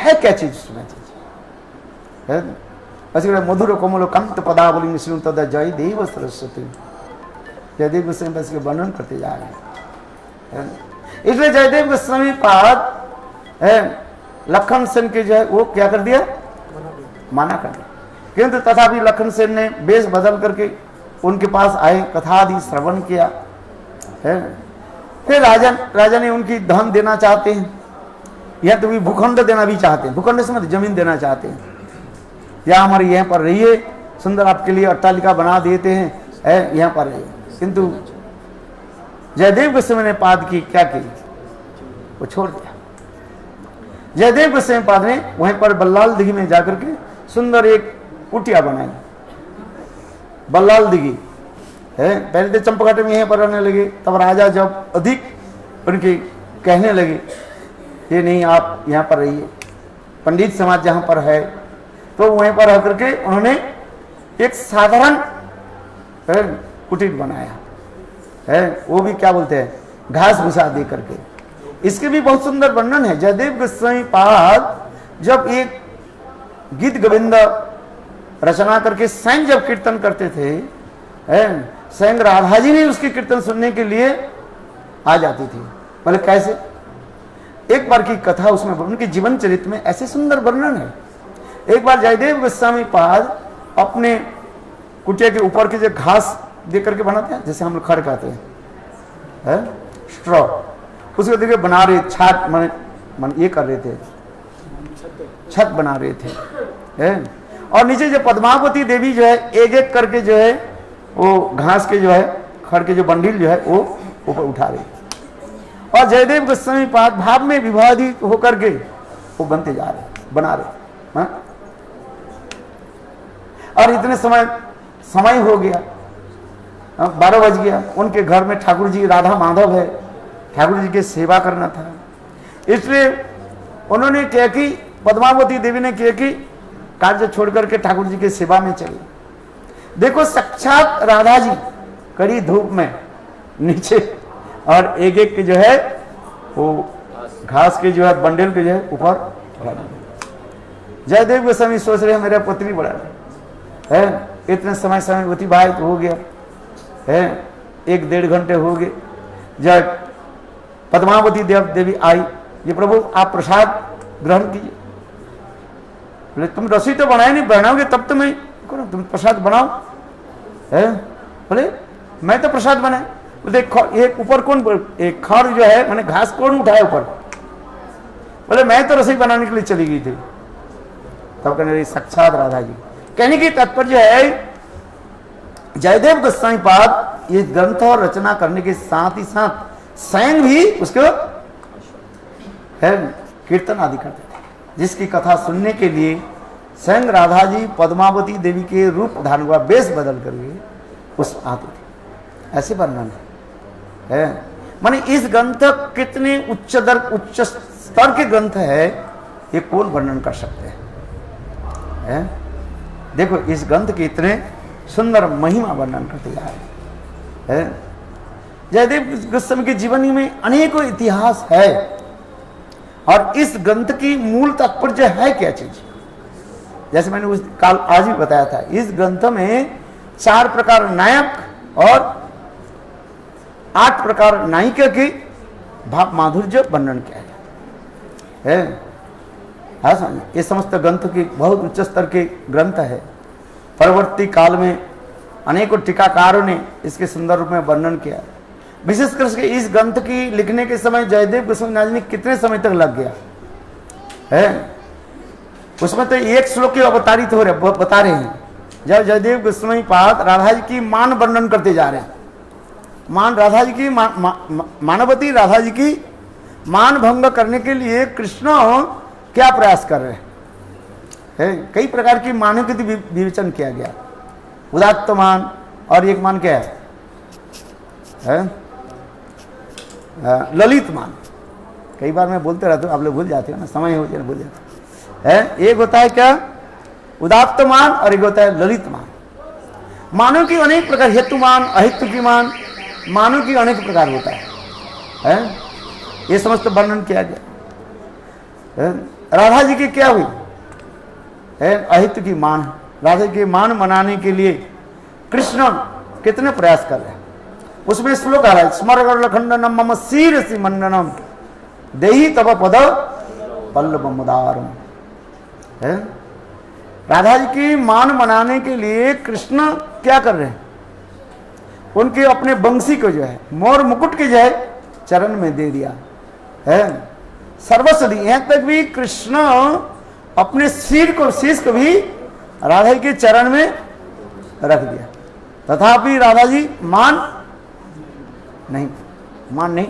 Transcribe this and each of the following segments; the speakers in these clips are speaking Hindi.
है क्या चीज उसमें चीज है। मधुर कोमल कंत पदावली मिश्रण तदा जय देव सरस्वती, जयदेव गोस्वामी बस के वर्णन करते जा रहे हैं। इसलिए जयदेव गोस्वामी पाद लखन सेन के जो है वो क्या कर दिया, माना कर दिया। किंतु तथापि लखन सेन ने वेश बदल करके उनके पास आए, कथा आदि श्रवण किया है। फिर राजा ने उनकी धन देना चाहते हैं, या तो भी भूखंड देना भी चाहते हैं, भूखंड से मतलब जमीन देना चाहते हैं, या हमारे यहाँ पर रहिए, सुंदर आपके लिए अट्टालिका बना देते हैं, यहाँ पर रहिए। किंतु जयदेव गोस्वामी ने पाद की क्या की, वो छोड़ दिया। जयदेव गोस्वामी पाद ने वहीं पर बल्लाल दिघी में जाकर के सुंदर एक कुटिया बनाई, बल्लाल दिघी है। पहले तो चंपाघाट में यहीं पर रहने लगे, तब राजा जब अधिक उनके कहने लगे ये नहीं आप यहाँ पर रहिए, पंडित समाज जहाँ पर है, तो वहीं पर रह करके उन्होंने एक साधारण कुटीर बनाया है। वो भी क्या बोलते हैं, घास भूसा दे करके। इसके भी बहुत सुंदर वर्णन है। जयदेव गोस्वामी पाद जब एक गीत गोविंद रचना करके स्वयं जब कीर्तन करते थे, स्वयं राधा जी ने उसके कीर्तन सुनने के लिए आ जाती थी। बोले कैसे, एक बार की कथा उसमें उनके जीवन चरित्र में ऐसे सुंदर वर्णन है। एक बार जयदेव गोस्वामी पाद अपने कुटिया के ऊपर के जो घास दे करके बनाते हैं, जैसे हम लोग खड़ कहते हैं, स्ट्रॉ, उसको देखिए बना रहे, छत मन ये कर रहे थे, छत बना रहे थे, और नीचे जो पद्मावती देवी जो है एक एक करके जो है वो घास के जो है खड़ के जो बंडल जो है वो ऊपर उठा रहे, और जयदेव गोस्वामी पाद भाव में विभाजित होकर के वो बनते जा रहे, बना रहे। और इतने समय हो गया, 12 बज गया। उनके घर में ठाकुर जी राधा माधव है, ठाकुर जी की सेवा करना था, इसलिए उन्होंने क्या कि पद्मावती देवी ने किया कि कार्य छोड़ करके ठाकुर जी की सेवा में चली। देखो साक्षात राधा जी कड़ी धूप में नीचे, और एक एक के जो है वो घास के जो है बंडल के जो है ऊपर। जयदेव गोस्वामी सोच रहे हैं मेरा पुत्री बड़ा है, इतने समय अतिबाहित हो गया है, 1-1.5 घंटे हो गए। जब पद्मावती देवी आई, ये प्रभु आप प्रसाद ग्रहण कीजिए। बोले तुम रसोई तो बनाए नहीं, बनाओगे तब तो मैं करो, तुम प्रसाद बनाओ है। बोले मैं तो प्रसाद बनाए। बोले एक ऊपर कौन, एक खड़ जो है मैंने घास कौन उठाया ऊपर। बोले मैं तो रसोई बनाने के लिए चली गई थी। तब कहने साक्षात राधा जी। कहने की तात्पर्य है जयदेव गोस्वामी पाद ये ग्रंथ और रचना करने के साथ ही साथ स्वयं भी उसको कीर्तन आदि करते थे, जिसकी कथा सुनने के लिए स्वयं राधा जी पद्मावती देवी के रूप धारण हुआ, वेश बदल करके उस आते थे। ऐसे वर्णन है। माने इस ग्रंथ कितने उच्च स्तर के ग्रंथ है, ये कौन वर्णन कर सकते हैं। देखो इस ग्रंथ के इतने सुंदर महिमा वर्णन करते जा रहे हैं। जयदेव गोस्वामी के जीवन में अनेकों इतिहास है, और इस ग्रंथ की मूल तात्पर्य है क्या चीज, जैसे मैंने उस काल आज ही बताया था। इस ग्रंथ में 4 प्रकार नायक और 8 प्रकार नायिका के भाव माधुर्य वर्णन किया है। ये समस्त ग्रंथ के बहुत उच्च स्तर के ग्रंथ है। परवर्ती काल में अनेकों टीकाकारों ने इसके सुंदर रूप में वर्णन किया। विशेषकर इस ग्रंथ की लिखने के समय जयदेव गोस्वामी जी कितने समय तक लग गया है, उसमें तो एक श्लोक के अवतारित हो रहे बता रहे हैं। जब जयदेव गोस्वामी पाद राधा जी की मान वर्णन करते जा रहे हैं, मान राधा जी की मानवती राधा जी की मान भंग करने के लिए कृष्ण क्या प्रयास कर रहे हैं। कई प्रकार की मानों के विवेचन किया गया, उदात्त मान, और एक मान क्या है ललित मान। कई बार मैं बोलते रहता हूँ, आप लोग भूल जाते हो ना, समय हो जाए भूल जाते हैं। एक होता है क्या उदात्त मान, और एक होता है ललित मान। मानों की अनेक प्रकार, हेतु मान, अहेतु की मान, मानों की अनेक प्रकार होता है। ये समस्त वर्णन किया गया है। राधा जी की क्या हुई है? अहित की मान। राधा की मान मनाने के लिए कृष्ण कितने प्रयास कर रहे हैं। उसमें श्लोक आ रहा है, स्मर खंडनम मम शीरसि मंडनम देहि तव पद पल्लव मुदारम। राधा जी की मान मनाने के लिए कृष्ण क्या कर रहे हैं? उनके अपने बंसी को जो है, मोर मुकुट के जो है चरण में दे दिया है, सर्वस्व दी। यहां तक भी कृष्ण अपने शीश को भी राधा जी के चरण में रख दिया, तथापि राधा जी मान नहीं।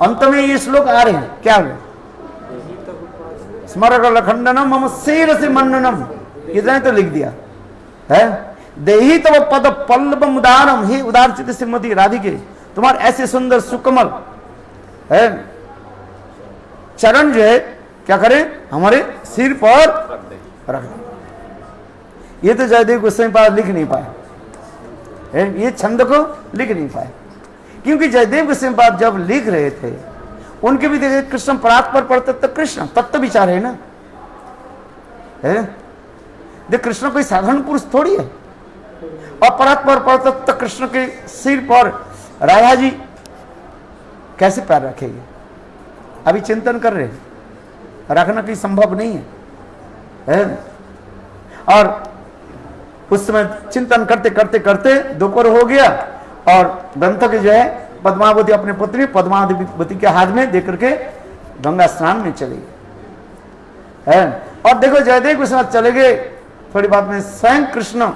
अंत में ये श्लोक आ रहे हैं, क्या हुए? स्मर खंडनम मम शीरसि मंडनम, इतना तो लिख दिया है। देही तव पद पल्लव उदारम, हे उदार चित्त श्रीमती राधिके, तुम्हारे ऐसे सुंदर सुकमल है चरण जो है क्या करें? हमारे सिर पर रख दे। ये तो जयदेव गोस्वामी पाद लिख नहीं पाए, ये छंद को लिख नहीं पाए, क्योंकि जयदेव गोस्वामी पाद जब लिख रहे थे उनके भी देखे कृष्ण परात्पर परतत्व कृष्ण तत्व विचार है ना। देख कृष्ण कोई साधारण पुरुष थोड़ी है। और परात्पर परतत्व कृष्ण के सिर पर राधा जी कैसे पैर रखेंगे? अभी चिंतन कर रहे हैं, रखना कोई संभव नहीं है। और उस समय चिंतन करते करते करते दोपहर हो गया और ग्रंथ के जो है पद्मावती अपने पुत्री पद्मावती के हाथ में देकर के गंगा स्नान में चले गए। और देखो जयदेव के साथ चले गए, थोड़ी बात में स्वयं कृष्ण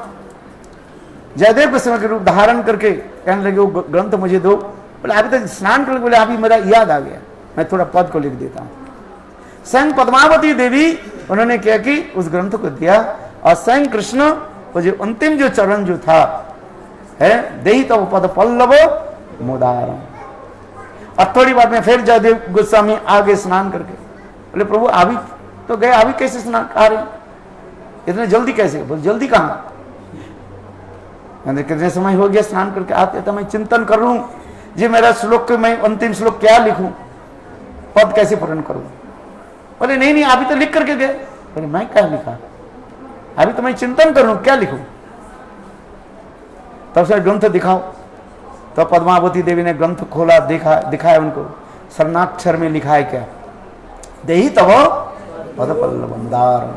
जयदेव के समय के रूप धारण करके कहने लगे वो ग्रंथ मुझे दो। बोले अभी तक स्नान करके, बोले अभी मेरा याद आ गया, मैं थोड़ा पद को लिख देता हूं। स्वयं पद्मावती देवी उन्होंने क्या कि उस ग्रंथ को दिया, और स्वयं कृष्ण वो जो अंतिम जो चरण जो था है, देहि तव पद पल्लव मुदारम। और थोड़ी बात में फिर जयदेव गोस्वामी आगे स्नान करके बोले प्रभु अभी तो गए, अभी कैसे स्नान आ रहे, इतने जल्दी कैसे? बोले जल्दी कहां, कितने समय हो गया स्नान करके आते, तो मैं चिंतन कर लूं जी मेरा श्लोक के मैं अंतिम श्लोक क्या लिखूं, पद कैसे पूर्ण करूं। बोले नहीं अभी तो लिख करके गए। बोले मैं क्या लिखा, अभी तो मैं चिंतन कर लूं क्या लिखूं। तब से ग्रंथ दिखाओ। तो पद्मावती देवी ने ग्रंथ खोला, दिखाया उनको, स्वर्णाक्षर में लिखा है क्या, देहि तव पद पल्लव मुदारम।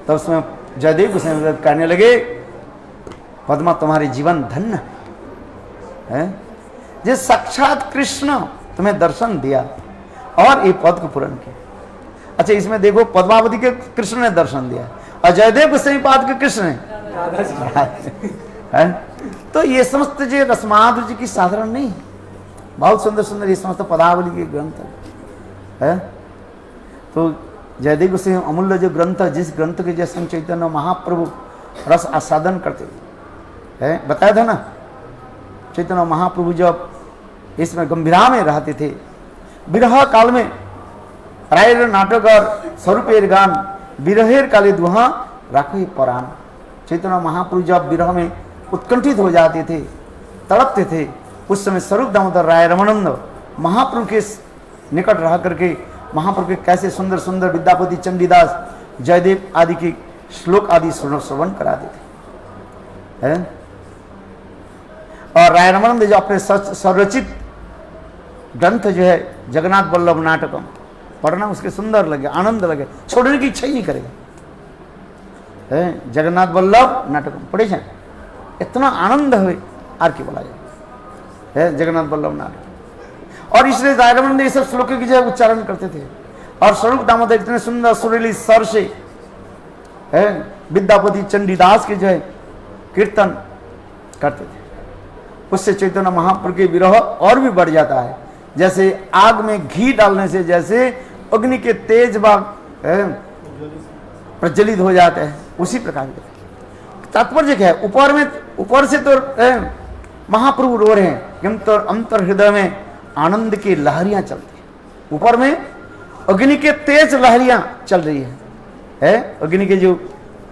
तब उसमें जयदेव गोस्वामी कहने लगे पद्मा तुम्हारे जीवन धन्य है, जिस साक्षात कृष्ण तुम्हें दर्शन दिया और ये पद को पूर्ण किया। अच्छा इसमें देखो पद्मावती के कृष्ण ने दर्शन दिया और जयदेव गोस्वामी पाद के कृष्ण ने तो ये समस्त जो रसमाधुर्य जी की साधारण नहीं है, बहुत सुंदर सुंदर ये समस्त पदावली के ग्रंथ है। तो जयदेव गोस्वामी अमूल्य जो ग्रंथ, जिस ग्रंथ के जैसे चैतन्य महाप्रभु रस आस्वादन करते है, बताया था ना चैतन्य महाप्रभु जब इसमें गंभीरा में रहते थे, विरह काल में रायर नाटक और स्वरूपेर गान विरहेर काले दुहा राखो परान। चैतन्य महाप्रभु जब विरह में उत्कंठित हो जाते थे, तड़पते थे, उस समय स्वरूप दामोदर राय रमानंद महाप्रभु के निकट रह करके महाप्रभु के कैसे सुंदर सुंदर विद्यापति चंडीदास जयदेव आदि के श्लोक आदि श्रवण कराते थे। और राय रमानंद जो अपने स्वरचित ग्रंथ जो है जगन्नाथ वल्लभ नाटकम पढ़ना उसके सुंदर लगे, आनंद लगे, छोड़ने की इच्छा ही नहीं करेगा। जगन्नाथ वल्लभ नाटकम पढ़े जाए, इतना आनंद हुए आर के बोला जाए जगन्नाथ वल्लभ नाटक। और इसलिए राय रमानंद ये सब श्लोकों की जो है उच्चारण करते थे। और स्वरूप दामोदर इतने सुंदर सुरीली स्वर से विद्यापति चंडीदास के जो है कीर्तन करते थे। उससे चैतन्य महाप्रभु के विरह और भी बढ़ जाता है, जैसे आग में घी डालने से जैसे अग्नि के तेज भाग प्रज्वलित हो जाते हैं, उसी प्रकार के तात्पर्य क्या है, ऊपर से तो महाप्रभु रो रहे हैं किंतु अंतर हृदय में आनंद की लहरियां चलती है। ऊपर में अग्नि के तेज लहरियां चल रही है अग्नि के जो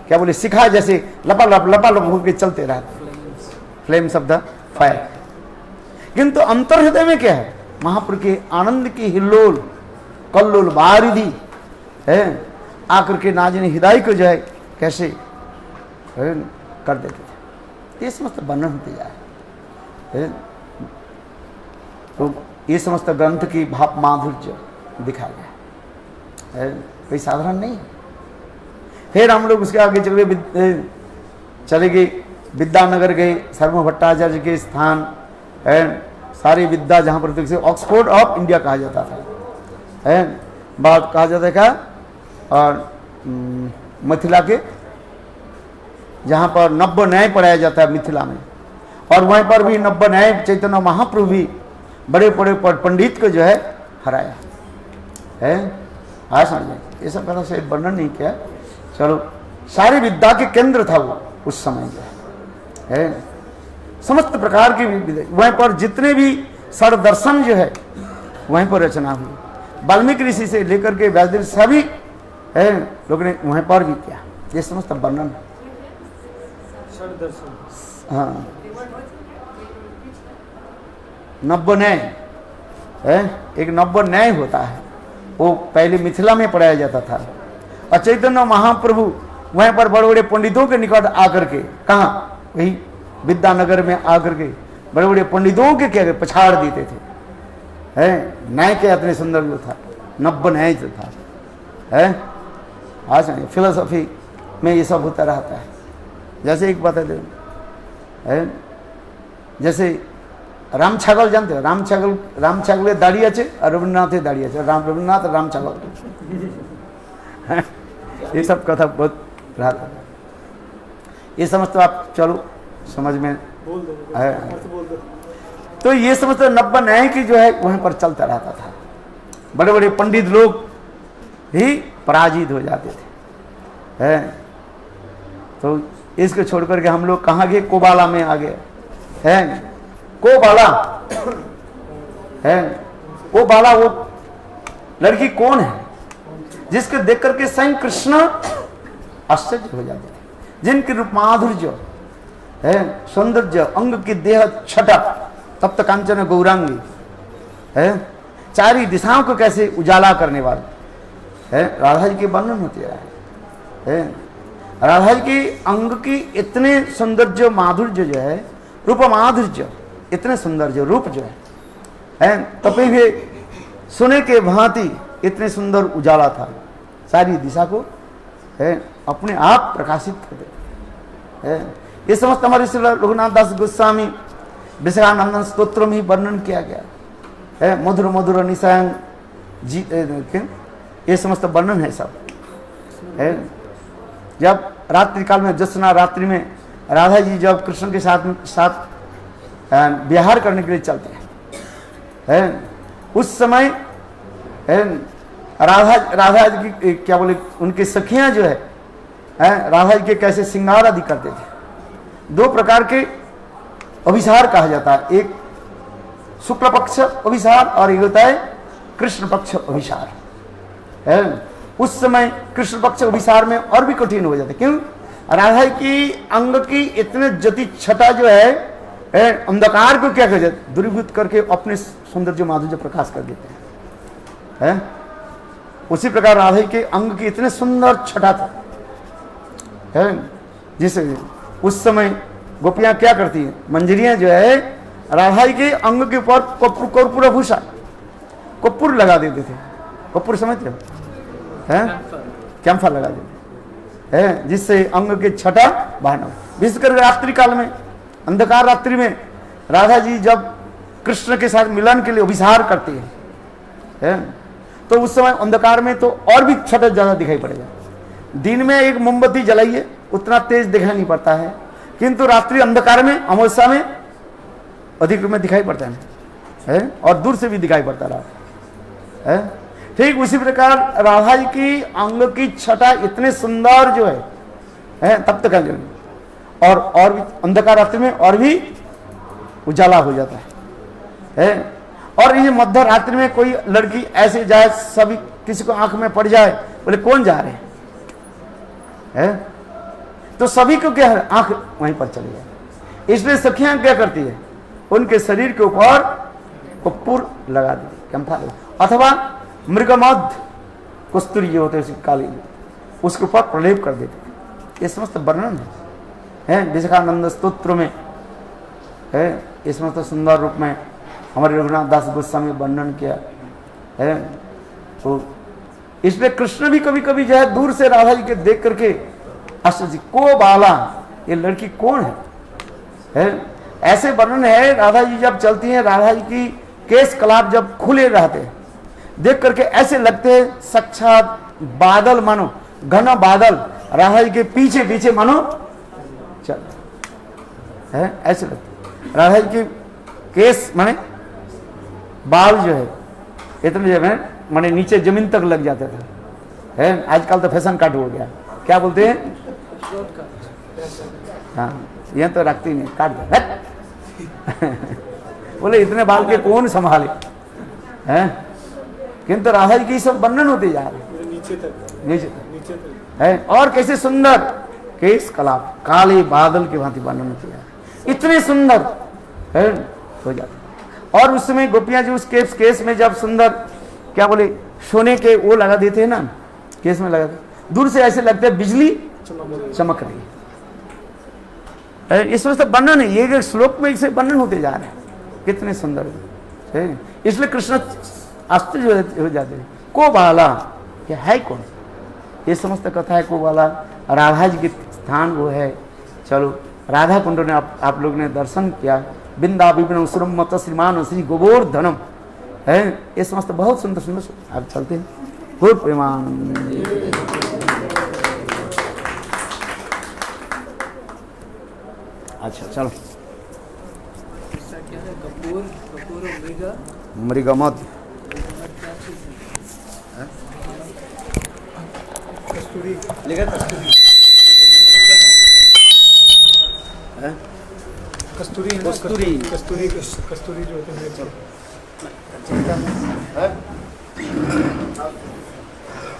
क्या बोले शिखा जैसे लपालप होकर चलते रहते, फ्लेम्स ऑफ द फायर। किंतु अंतर हृदय में क्या है, महाप्रभु के आनंद की हिल्लोल कल्लोल बारिधि है आकर के नाज़ हिदायत को जो है कैसे कर देते थे। ये समस्त वर्णन होते जाए। तो ये समस्त ग्रंथ की भाव माधुर्य दिखाया गया है, कोई साधारण नहीं है। फिर हम लोग उसके आगे चले गए विद्यानगर गए, सर्व भट्टाचार्य के स्थान है, सारी विद्या जहाँ पर ऑक्सफोर्ड ऑफ इंडिया कहा जाता था है, बात कहा जाता था। और मिथिला के जहाँ पर नब्बे न्याय पढ़ाया जाता है मिथिला में, और वहीं पर भी नब्बे न्याय चैतन्य महाप्रभु भी बड़े बड़े पंडित को जो है हराया है। हाँ समझे, ये सब कथा से वर्णन नहीं किया। चलो, सारी विद्या के केंद्र था वो उस समय जो है, समस्त प्रकार की वहीं पर जितने भी षड दर्शन जो है वहीं पर रचना हुई। वाल्मीकि ऋषि से लेकर के व्यासदेव सभी है लोग ने वहीं पर भी किया। ये समस्त वर्णन हाँ, नब्बे न्याय है, एक नब्बे न्याय होता है, वो पहले मिथिला में पढ़ाया जाता था। और चैतन्य महाप्रभु वहीं पर बड़े बड़े पंडितों के निकट आकर के, कहाँ, वही विद्यानगर में आकर के बड़े बड़े पंडितों के क्या पछाड़ देते थे है। न्याय के इतने सुंदर जो था, नब्बे न्याय जो था है। आज फिलोसफी में ये सब होता रहता है। जैसे एक बात है, जैसे राम छागल जानते हो, राम छागल दाड़ी आछे और रवींद्रनाथ दाड़ी आछे, रवींद्रनाथ राम छागल ये सब कथा बहुत रहा था। ये समझ तो आप चलो समझ में है। तो ये समझ तो नब्बे न्याय की जो है वहीं पर चलता रहता था। बड़े बड़े पंडित लोग भी पराजित हो जाते थे है। तो इसको छोड़ करके हम लोग कहाँ गए, कोबाला में आ गए है। कोबाला है, कोबाला वो लड़की कौन है जिसके देख करके स्वयं कृष्ण आश्चर्य हो जाते थे, जिनके रूप माधुर्य है, सौंदर्य, अंग की देह छटा, तप्त कांचन गौरांगी है, चारी दिशाओं को कैसे उजाला करने वाले है। राधा जी के वर्णन होते है। राधा जी की अंग की इतने सौंदर्य माधुर्य जो है, रूप माधुर्य इतने सुंदर जो रूप जो है तपे हुए सोने के भांति इतने सुंदर उजाला था, सारी दिशा को है अपने आप प्रकाशित कर देते है। ये समस्त हमारे श्री रघुनाथ दास गोस्वामी विशाखानंदन स्तोत्र में वर्णन किया गया है। मधुर मधुर निशान जी, ये समस्त वर्णन है सब है। जब रात्रि काल में, जसना रात्रि में राधा जी जब कृष्ण के साथ विहार करने के लिए चलते हैं उस समय राधा जी की क्या बोले, उनकी सखियां जो है राधा जी के कैसे श्रृंगार आदि करते थे। दो प्रकार के अभिसार कहा जाता है, एक शुक्ल पक्ष अभिसार और एक होता है कृष्ण पक्ष अभिसार है। उस समय कृष्ण पक्ष अभिसार में और भी कठिन हो जाते, क्यों, राधा की अंग की इतने ज्योति छटा जो है अंधकार को क्या कर जाते, दूरीभूत करके अपने सौंदर्य माधुर्य प्रकाश कर देते हैं। उसी प्रकार राधा के अंग की इतने सुंदर छटा था है, जिसे उस समय गोपियां क्या करती हैं, मंजरियां जो है राधा के अंग के ऊपर कपूर भूषा कपूर लगा देते थे। कपूर समझते हो है, कैम्फर लगा देते है, जिससे अंग के छटा बाहर न, विशेषकर रात्रि काल में, अंधकार रात्रि में राधा जी जब कृष्ण के साथ मिलन के लिए अभिसार करती है तो उस समय अंधकार में तो और भी छटा ज्यादा दिखाई पड़ेगा। दिन में एक मोमबत्ती जलाइए उतना तेज दिखाई नहीं पड़ता है, किंतु रात्रि अंधकार में, अमावस्या में अधिक रूप में दिखाई पड़ता है और दूर से भी दिखाई पड़ता रहा है। ठीक उसी प्रकार राधा जी की अंग की छटा इतने सुंदर जो है तब तक और भी अंधकार रात्रि में और भी उजाला हो जाता है। और ये मध्य रात्रि में कोई लड़की ऐसे जाए, सभी किसी को आंख में पड़ जाए, बोले कौन जा रहे हैं तो सभी को क्या है, आंख वहीं पर चली जाए। इसलिए सखियां क्या करती है, उनके शरीर के ऊपर कपूर लगा दी, अथवा मृगमध कस्तूरी जो होते हैं उसकी काली, उसके ऊपर प्रलेप कर देते थे। ये समस्त वर्णन है विशाखानंद स्तोत्र में है, ये समस्त सुंदर रूप में हमारे रघुनाथ दास गोस्वामी वर्णन किया है। तो इसलिए कृष्ण भी कभी कभी जो है दूर से राधा जी के देख करके आश्चर्य, को बाला, ये लड़की कौन है? ऐसे वर्णन है, राधा जी जब चलती हैं, राधा जी की केस कलाप जब खुले रहते हैं, देख करके ऐसे लगते हैं साक्षात बादल, मानो घना बादल राधा जी के पीछे पीछे मानो चल है, ऐसे लगते। राधा जी के केस माने बाल जो है इतने जो है माने नीचे जमीन तक लग जाते थे, है आजकल तो फैशन कट हो गया, क्या बोलते हैं? हाँ, ये तो रखती नहीं, काट दे बोले इतने बाल के कौन संभाले हैं? किंतु राधा जी की सब वर्णन होते जा रहे नीचे तक है। और कैसे सुंदर केस कलाप, काले बादल के भांति वर्णन होते जा रहे, इतने सुंदर है हो जाते। और उस समय गोपियां जी उस केस में जब सुंदर क्या बोले सोने के वो लगा देते हैं ना, केस में लगा देते, दूर से ऐसे लगते है बिजली चमक रही है। इसमें तो वर्णन है, ये श्लोक में इसे वर्णन होते जा रहे हैं, कितने सुंदर है। इसलिए कृष्ण आश्चर्य हो जाते हैं, को बाला क्या है कौन? ये समस्त कथा है को बाला, राधा जी के स्थान वो है। चलो राधा कुंड ने आप लोग ने दर्शन किया, बिंदा विपिन सुरम मत श्रीमान श्री गोवर्धनम है, ये समस्त बहुत सुंदर सुंदर। आप चलते हैं गौर प्रेमानंद। अच्छा चलो, मृगमत कस्तूरी कस्तूरी कस्तूरी कस्तूरी कस्तूरी जो होते हैं।